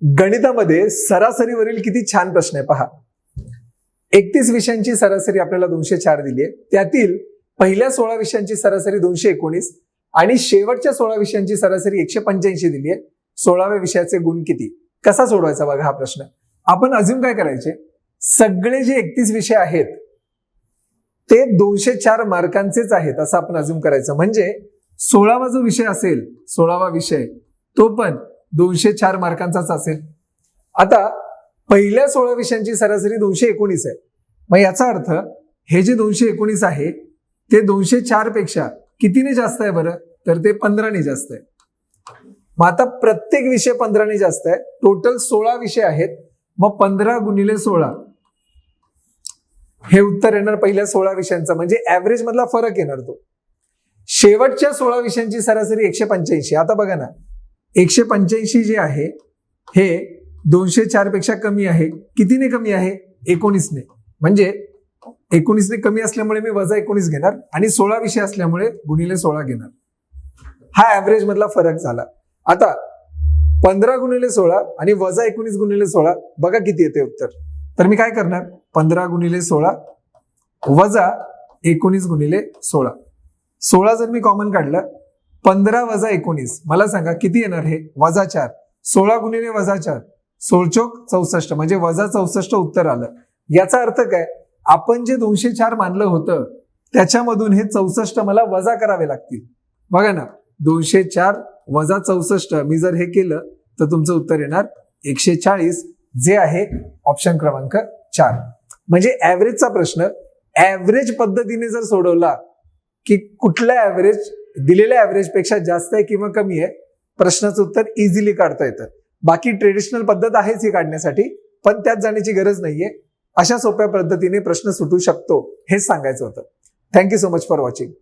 गणितामध्ये सरासरीवरील किती छान प्रश्न आहे पहा. 31 विषयांची सरासरी आपल्याला 204 दिली आहे. त्यातील पहिल्या 16 विषयांची सरासरी 219 आणि शेवटच्या 16 विषयांची सरासरी 185 दिली आहे. 16व्या विषयाचे गुण किती? कसा सोडवायचा बघा हा प्रश्न. आपण अजून काय करायचे, सगळे जे 31 विषय आहेत ते 204 मार्कांचेच आहेत असं आपण अजून करायचं. म्हणजे 16वा जो विषय असेल, 16वा विषय तो पण 204 मार्कांचाच असेल. आता पहिल्या 16 विषयांची सरासरी 219 आहे. मग याचा अर्थ हे जे 219 आहे ते 204 पेक्षा कितीने जास्त आहे बरं? तर ते 15ने जास्त आहे. मग आता प्रत्येक विषय 15ने जास्त आहे. टोटल 16 विषय आहेत. मग 15 गुणिले 16 हे उत्तर येणार पहिल्या 16 विषयांचा, म्हणजे ऍव्हरेज मधला फरक येणार तो. शेवटच्या 16 विषयांची सरासरी 185. आता बघा ना, 185 जे आहे हे 204 पेक्षा कमी आहे. कितीने कमी आहे? 19ने. म्हणजे 19ने कमी असल्यामुळे मी -19 घेणार आणि 16 विषय असल्यामुळे गुणिले 16 घेणार. हा ऍव्हरेज मधला फरक झाला. आता 15 गुणिले 16 आणि -19 गुणिले 16 बघा किती येते उत्तर. तर मी काय करणार, 15 गुणिले 16 वजा 19 गुणिले 16. 16 जर मी कॉमन काढलं, 15 वजा 19 मला सांगा किती येणार? हे -4. 16 गुणिले -4 16 64, म्हणजे -64 उत्तर आलं. याचा अर्थ काय, आपण जे 204 मानलं होतं त्याच्यामधून हे 64 मला वजा करावे लागतील. बघा ना, 204 वजा 64 मी जर हे केलं तर तुमचं उत्तर येणार 140, जे आहे ऑप्शन क्रमांक 4. म्हणजे ऍव्हरेजचा प्रश्न ऍव्हरेज पद्धतीने जर सोडवला की कुठल्या ऍव्हरेज दिलेल्या ऍव्हरेज पेक्षा जास्त आहे किंवा कमी आहे, प्रश्नाचं उत्तर इझिली काढता येतं. बाकी ट्रेडिशनल पद्धत आहेच ही काढण्यासाठी, पण त्यात जाण्याची गरज नाहीये. अशा सोप्या पद्धतीने प्रश्न सुटू शकतो हेच सांगायचं होतं. Thank you so much for watching.